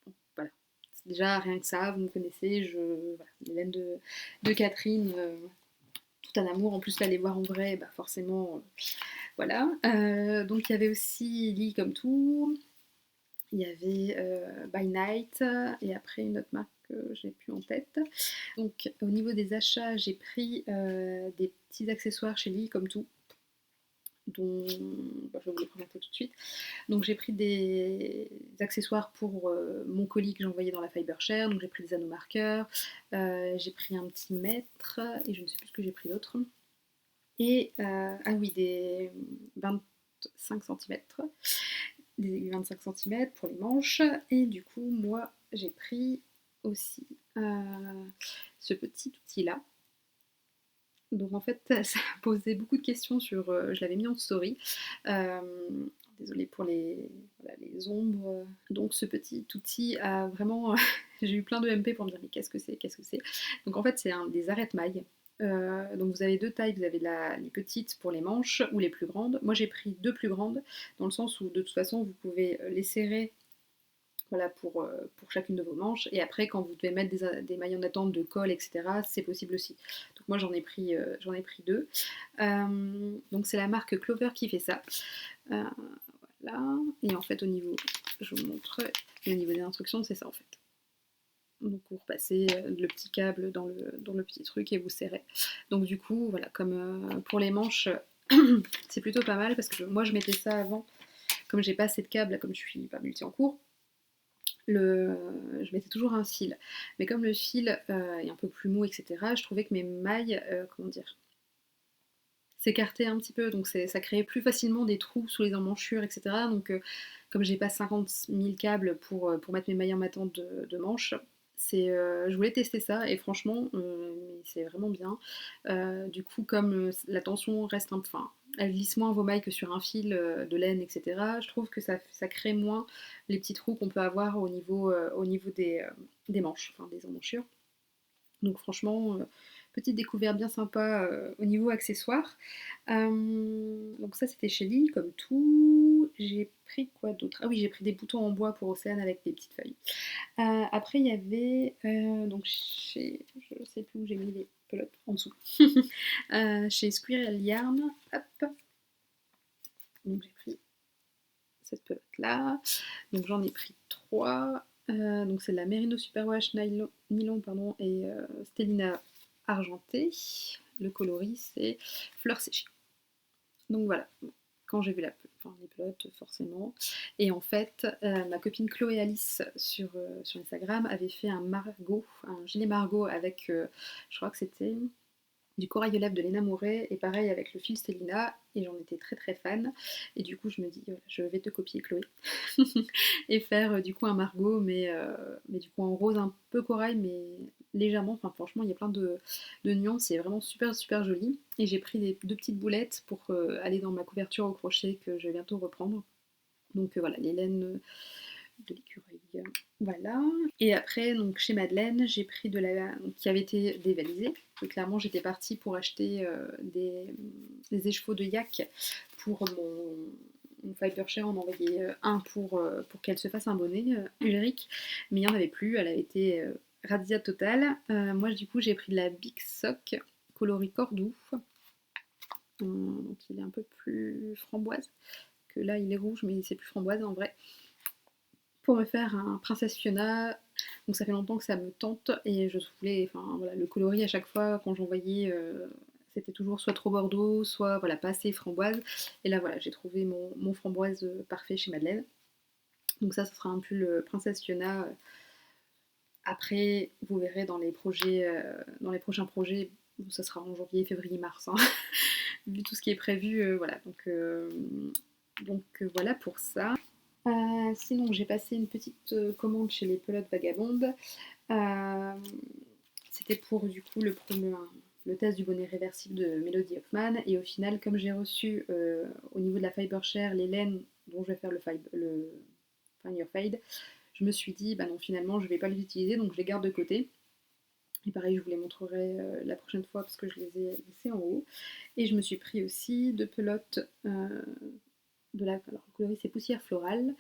Bon, voilà. Déjà, rien que ça, vous me connaissez. Voilà. L'Hélène de Catherine, tout un amour. En plus, là, les voir en vrai, bah, forcément. Voilà. Donc, il y avait aussi Lee comme tout. Il y avait By Night et après une autre marque que j'ai plus en tête. Donc au niveau des achats, j'ai pris des petits accessoires chez Lee comme tout, dont bah, je vais vous les présenter tout de suite. Donc j'ai pris des accessoires pour mon colis que j'ai envoyé dans la Fibershare. Donc j'ai pris des anneaux marqueurs, j'ai pris un petit mètre et je ne sais plus ce que j'ai pris d'autre. Et ah oui, des 25 centimètres, des aiguilles 25 centimètres pour les manches. Et du coup, moi, j'ai pris aussi ce petit outil-là. Donc en fait, ça a posé beaucoup de questions sur... je l'avais mis en story. Euh, Désolée pour voilà, les ombres. Donc ce petit outil a vraiment... j'ai eu plein de MP pour me dire mais qu'est-ce que c'est, qu'est-ce que c'est. Donc en fait, c'est des arrête-mailles. Donc vous avez deux tailles, vous avez les petites pour les manches ou les plus grandes. Moi j'ai pris deux plus grandes dans le sens où de toute façon vous pouvez les serrer voilà, pour chacune de vos manches. Et après, quand vous devez mettre des mailles en attente de colle, etc., c'est possible aussi. Donc moi, j'en ai pris deux. Donc c'est la marque Clover qui fait ça. Euh, voilà. Et en fait, je vous montre, au niveau des instructions, c'est ça en fait. Donc vous repassez le petit câble dans le petit truc et vous serrez. Donc du coup, voilà, comme pour les manches, c'est plutôt pas mal parce que moi je mettais ça avant, comme j'ai pas assez de câbles, comme je suis pas multi en cours, je mettais toujours un fil. Mais comme le fil est un peu plus mou, etc., je trouvais que mes mailles, comment dire, s'écartaient un petit peu. Donc ça créait plus facilement des trous sous les emmanchures, etc. Donc comme j'ai pas 50 000 câbles pour mettre mes mailles en attente de manches, je voulais tester ça et franchement, c'est vraiment bien. Du coup, comme la tension reste enfin, elle glisse moins vos mailles que sur un fil de laine, etc. Je trouve que ça crée moins les petits trous qu'on peut avoir au niveau des manches, enfin des emmanchures. Donc franchement, petite découverte bien sympa au niveau accessoires. Donc ça c'était chez Lee comme tout. J'ai pris quoi d'autre? Ah oui, j'ai pris des boutons en bois pour Océane avec des petites feuilles. Après il y avait donc je sais plus où j'ai mis les pelotes en dessous. Chez Squirrel Yarn, hop. Donc j'ai pris cette pelote là. Donc j'en ai pris trois. Donc c'est de la Merino Superwash nylon pardon, et Stellina argenté. Le coloris c'est fleur séchée. Donc voilà, quand j'ai vu enfin, les pelotes forcément. Et en fait, ma copine Chloé Alice sur Instagram avait fait un gilet Margot avec, je crois que c'était du corail de lèvres de Léna Mouret et pareil avec le fil Stellina et j'en étais très très fan et du coup je me dis voilà, je vais te copier Chloé et faire du coup un Margot mais du coup en rose un peu corail mais légèrement, enfin franchement il y a plein de nuances, c'est vraiment super super joli et j'ai pris deux petites boulettes pour aller dans ma couverture au crochet que je vais bientôt reprendre donc voilà les laines de l'écureuil Voilà. Et après, donc chez Madeleine, j'ai pris qui avait été dévalisée. Donc, clairement, j'étais partie pour acheter des écheveaux de yak pour mon Fibershare. On en envoyait un pour qu'elle se fasse un bonnet, Ulrich. Mais il n'y en avait plus, elle avait été radia totale. Moi, du coup, j'ai pris de la Big Sock coloris Cordoue. Donc il est un peu plus framboise que là, il est rouge, mais c'est plus framboise en vrai. Pour me faire un Princesse Fiona. Donc ça fait longtemps que ça me tente et je voulais, enfin voilà, le coloris à chaque fois quand j'en voyais, c'était toujours soit trop bordeaux, soit voilà, pas assez framboise. Et là voilà, j'ai trouvé mon framboise parfait chez Madeleine. Donc ça sera un pull Princesse Fiona. Après, vous verrez dans les projets, dans les prochains projets, ça sera en janvier, février, mars, hein. Vu tout ce qui est prévu, voilà. Donc voilà pour ça. Sinon, j'ai passé une petite commande chez les Pelotes Vagabondes. Euh, C'était pour du coup le test du bonnet réversible de Melody Hoffman. Et au final, comme j'ai reçu au niveau de la Fibershare les laines dont je vais faire le Find Your Fade, je me suis dit, bah non, finalement, je vais pas les utiliser, donc je les garde de côté. Et pareil, je vous les montrerai la prochaine fois parce que je les ai laissés en haut. Et je me suis pris aussi deux pelotes alors, le coloris c'est poussière florale.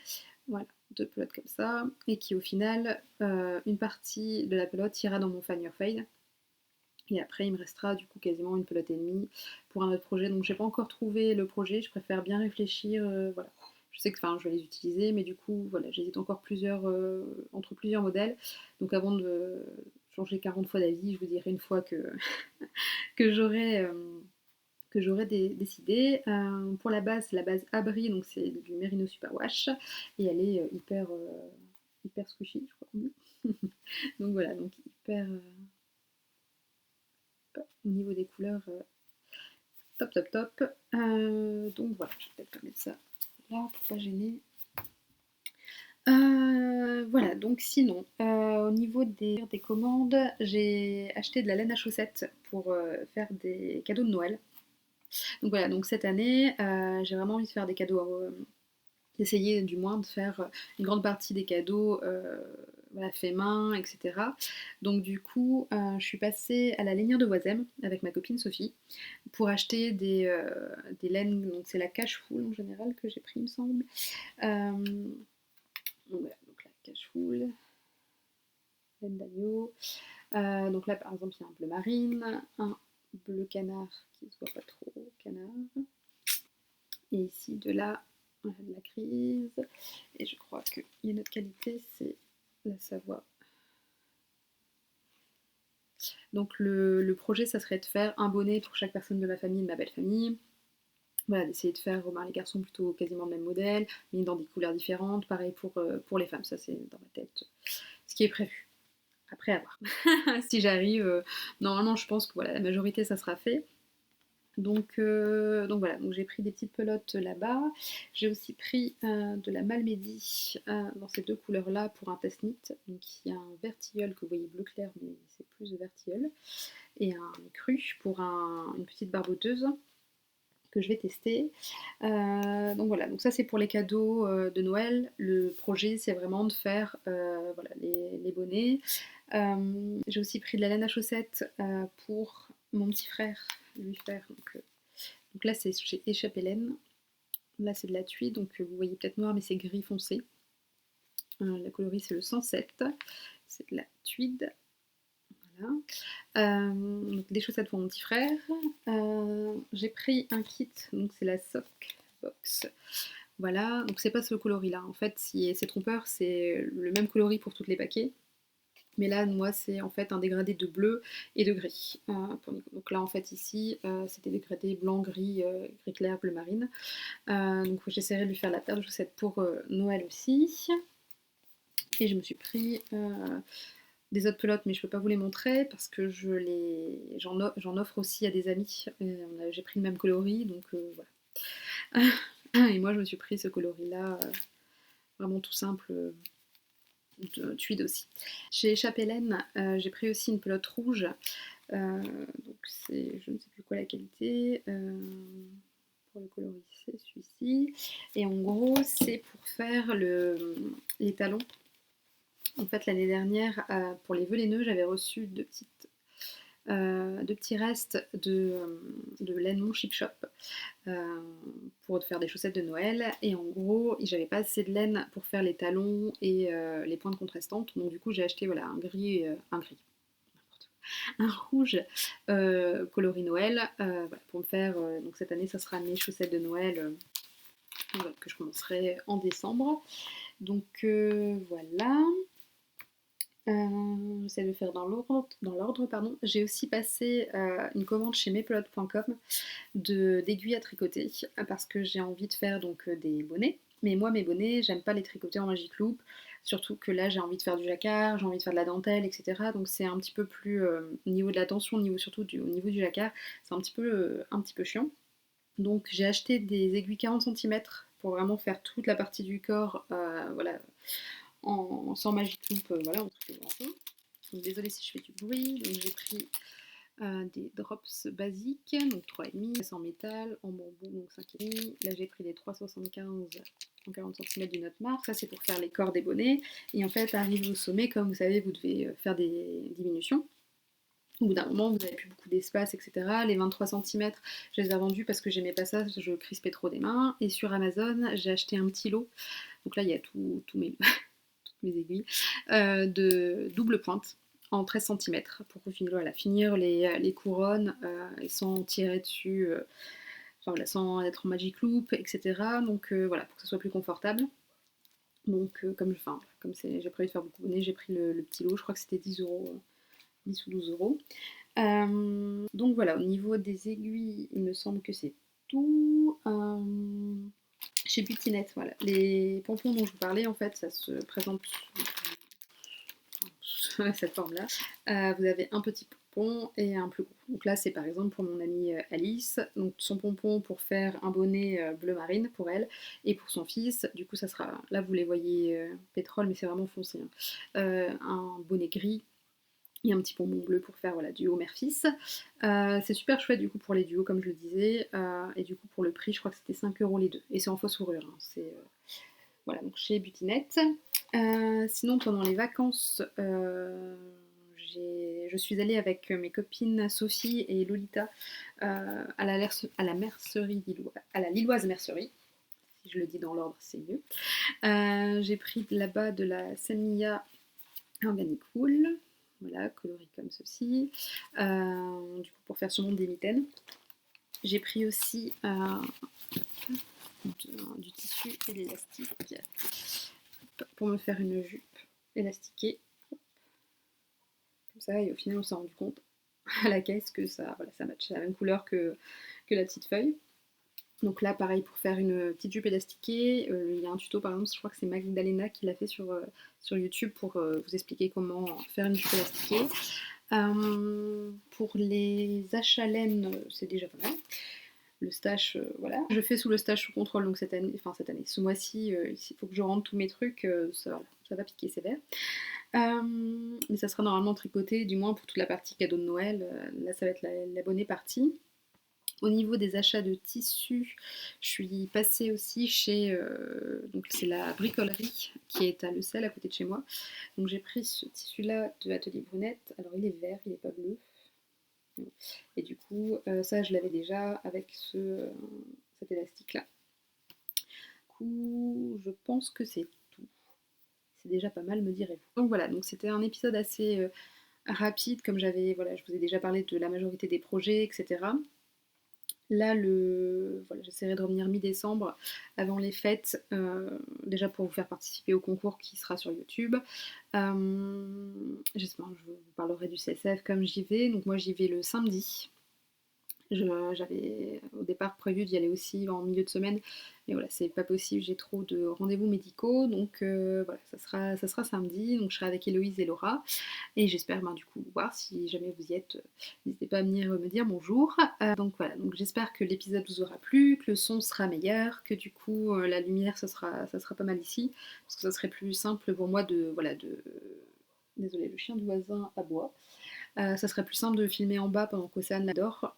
Voilà, deux pelotes comme ça. Et qui au final, une partie de la pelote ira dans mon Fan Your Fade. Et après, il me restera du coup quasiment une pelote et demie pour un autre projet. Donc, j'ai pas encore trouvé le projet. Je préfère bien réfléchir. Voilà. Je sais que je vais les utiliser, mais du coup, voilà, j'hésite encore entre plusieurs modèles. Donc, avant de changer 40 fois d'avis, je vous dirai une fois que j'aurai décidé. Pour la base, c'est la base Abri, donc c'est du Merino Superwash. Et elle est hyper squishy, je crois qu'on dit. Donc voilà, donc hyper. Au niveau des couleurs, top, top, top. Donc voilà, je vais peut-être mettre ça là pour pas gêner. Voilà, donc sinon, au niveau des commandes, j'ai acheté de la laine à chaussettes pour faire des cadeaux de Noël. Donc voilà, donc cette année, j'ai vraiment envie de faire des cadeaux, d'essayer du moins de faire une grande partie des cadeaux voilà, fait main, etc. Donc du coup, je suis passée à la lainière de Voisem avec ma copine Sophie pour acheter des laines, donc c'est la cache-foule en général que j'ai pris, il me semble. Donc voilà, donc la cache-foule, laine d'agneau. Donc là, par exemple, il y a un bleu marine, un bleu canard qui ne se voit pas trop, canard. Et ici, de là, voilà, de la grise. Et je crois qu'il y a une autre qualité, c'est la Savoie. Donc le projet, ça serait de faire un bonnet pour chaque personne de ma famille, de ma belle famille. Voilà, d'essayer de faire les garçons plutôt quasiment le même modèle, mais dans des couleurs différentes. Pareil pour les femmes, ça c'est dans ma tête ce qui est prévu. Après, à voir. Si j'arrive, normalement, je pense que voilà, la majorité, ça sera fait. Donc voilà, donc j'ai pris des petites pelotes là-bas. J'ai aussi pris de la Malmedy dans ces deux couleurs-là pour un test knit. Donc il y a un vert tilleul que vous voyez bleu clair, mais c'est plus de vert tilleul. Et un cru pour une petite barboteuse que je vais tester. Donc voilà, donc ça c'est pour les cadeaux de Noël. Le projet c'est vraiment de faire voilà, les bonnets. J'ai aussi pris de la laine à chaussettes pour mon petit frère, lui faire. Donc là c'est chez Échappée Laine. Là c'est de la tuile, donc vous voyez peut-être noir mais c'est gris foncé. La coloris c'est le 107. C'est de la tweed. Voilà. Donc des chaussettes pour mon petit frère. J'ai pris un kit, donc c'est la Sock Box. Voilà, donc c'est pas ce coloris là. En fait, si c'est trompeur, c'est le même coloris pour tous les paquets. Mais là, moi, c'est en fait un dégradé de bleu et de gris. Donc là, en fait, ici, c'était dégradé blanc, gris, gris clair, bleu marine. Donc j'essaierai de lui faire la paire de chaussettes pour Noël aussi. Et je me suis pris des autres pelotes, mais je peux pas vous les montrer parce que j'en offre aussi à des amis. J'ai pris le même coloris, donc voilà. Et moi, je me suis pris ce coloris-là, vraiment tout simple, tweed aussi. Chez Chapelaine, j'ai pris aussi une pelote rouge. Donc c'est, je ne sais plus quoi la qualité. Pour le coloris, c'est celui-ci. Et en gros, c'est pour faire les talons. En fait, l'année dernière, pour les vœux les nœuds, j'avais reçu de petits restes de laine Mon Chip Shop euh, pour faire des chaussettes de Noël. Et en gros, j'avais pas assez de laine pour faire les talons et les pointes contrastantes. Donc du coup, j'ai acheté voilà, un gris, un rouge coloris Noël voilà, pour me faire. Donc cette année, ça sera mes chaussettes de Noël voilà, que je commencerai en décembre. Donc voilà. J'essaie de le faire dans l'ordre, pardon. J'ai aussi passé une commande chez mapleot.com d'aiguilles à tricoter parce que j'ai envie de faire donc des bonnets. Mais moi, mes bonnets, j'aime pas les tricoter en Magic Loop. Surtout que là, j'ai envie de faire du jacquard, j'ai envie de faire de la dentelle, etc. Donc c'est un petit peu plus au niveau de la tension, au niveau du jacquard, c'est un petit peu chiant. Donc j'ai acheté des aiguilles 40 cm pour vraiment faire toute la partie du corps, voilà, sans Magic Loop, voilà, en tout cas. Donc désolée si je fais du bruit. Donc j'ai pris des drops basiques, donc 3,5, en métal, en bambou, donc 5,5. Là j'ai pris les 3,75 en 40 cm du Notmar. Ça c'est pour faire les corps des bonnets. Et en fait, arrivé au sommet, comme vous savez, vous devez faire des diminutions. Au bout d'un moment, vous n'avez plus beaucoup d'espace, etc. Les 23 cm, je les ai vendus parce que j'aimais pas ça, je crispais trop des mains. Et sur Amazon, j'ai acheté un petit lot. Donc là, il y a tous mes, toutes mes aiguilles de double pointe en 13 cm pour voilà, finir les couronnes sans tirer dessus, enfin, voilà, sans être en magic loop, etc. Donc voilà, pour que ce soit plus confortable. Donc comme j'ai prévu de faire beaucoup de bonnets, j'ai pris le petit lot, je crois que c'était 10 euros, 10 ou 12 euros. Donc voilà, au niveau des aiguilles, il me semble que c'est tout. Chez Butinette, voilà. Les pompons dont je vous parlais, en fait, ça se présente sous cette forme-là. Vous avez un petit pompon et un plus gros. Donc là, c'est par exemple pour mon amie Alice. Donc son pompon pour faire un bonnet bleu marine pour elle et pour son fils. Du coup, ça sera, là vous les voyez pétrole, mais c'est vraiment foncé, hein. Un bonnet gris et un petit pompon bleu pour faire voilà, duo mère-fils. C'est super chouette du coup pour les duos comme je le disais. Et du coup pour le prix je crois que c'était 5 euros les deux. Et c'est en fausse fourrure. Hein. C'est voilà donc chez Butinette. Sinon pendant les vacances je suis allée avec mes copines Sophie et Lolita à la mercerie à la Lilloise Mercerie. Si je le dis dans l'ordre c'est mieux. J'ai pris là-bas de la Semilla Organic Wool. Voilà, coloris comme ceci. Du coup, pour faire sur mon des mitaines. J'ai pris aussi du tissu et de l'élastique pour me faire une jupe élastiquée. Comme ça, et au final, on s'est rendu compte à la caisse que voilà, ça matche la même couleur que la petite feuille. Donc là, pareil, pour faire une petite jupe élastiquée, il y a un tuto, par exemple, je crois que c'est Magdalena qui l'a fait sur YouTube pour vous expliquer comment faire une jupe élastiquée. Pour les achats laine, c'est déjà pas mal. Le stash, voilà. Je fais sous le stash sous contrôle, donc ce mois-ci, il faut que je rentre tous mes trucs, ça va piquer sévère. Mais ça sera normalement tricoté, du moins pour toute la partie cadeau de Noël. Là, ça va être la bonne partie. Au niveau des achats de tissus, je suis passée aussi chez, donc c'est la bricolerie qui est à Le Sel à côté de chez moi. Donc j'ai pris ce tissu-là de Atelier Brunette. Alors il est vert, il n'est pas bleu. Et du coup, ça je l'avais déjà avec cet élastique-là. Du coup, je pense que c'est tout. C'est déjà pas mal, me direz-vous. Donc voilà, donc c'était un épisode assez rapide, comme voilà, je vous ai déjà parlé de la majorité des projets, etc. Là, voilà, j'essaierai de revenir mi-décembre avant les fêtes, déjà pour vous faire participer au concours qui sera sur YouTube. J'espère que je vous parlerai du CSF comme j'y vais. Donc moi j'y vais le samedi. J'avais au départ prévu d'y aller aussi en milieu de semaine, mais voilà, c'est pas possible, j'ai trop de rendez-vous médicaux, donc voilà, ça sera samedi, donc je serai avec Héloïse et Laura, et j'espère du coup voir si jamais vous y êtes, n'hésitez pas à venir me dire bonjour. Donc voilà, donc j'espère que l'épisode vous aura plu, que le son sera meilleur, que du coup la lumière ça sera pas mal ici, parce que ça serait plus simple pour moi Désolé, le chien du voisin aboie. Ça serait plus simple de filmer en bas pendant qu'Océane l'adore.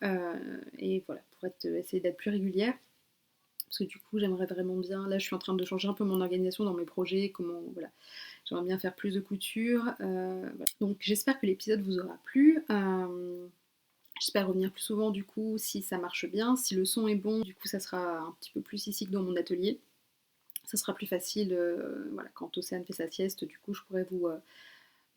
Et voilà, essayer d'être plus régulière. parce que du coup j'aimerais vraiment bien, là je suis en train de changer un peu mon organisation dans mes projets, comment, voilà, j'aimerais bien faire plus de couture. Voilà. Donc j'espère que l'épisode vous aura plu. J'espère revenir plus souvent du coup si ça marche bien, si le son est bon, du coup ça sera un petit peu plus ici que dans mon atelier. Ça sera plus facile, voilà, quand Océane fait sa sieste, du coup je pourrais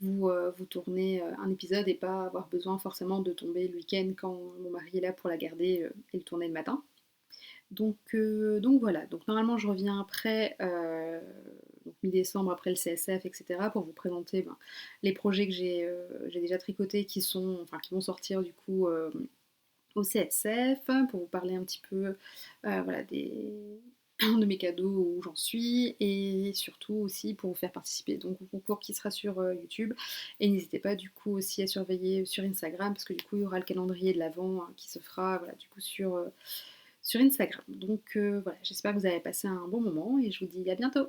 vous tourner un épisode et pas avoir besoin forcément de tomber le week-end quand mon mari est là pour la garder et le tourner le matin. Donc voilà, donc normalement je reviens après, donc mi-décembre, après le CSF, etc., pour vous présenter les projets que j'ai déjà tricotés qui sont, enfin qui vont sortir du coup au CSF, pour vous parler un petit peu voilà, de mes cadeaux où j'en suis, et surtout aussi pour vous faire participer donc au concours qui sera sur YouTube. Et n'hésitez pas du coup aussi à surveiller sur Instagram, parce que du coup il y aura le calendrier de l'Avent qui se fera, voilà, du coup sur Instagram. Donc voilà, j'espère que vous avez passé un bon moment et je vous dis à bientôt.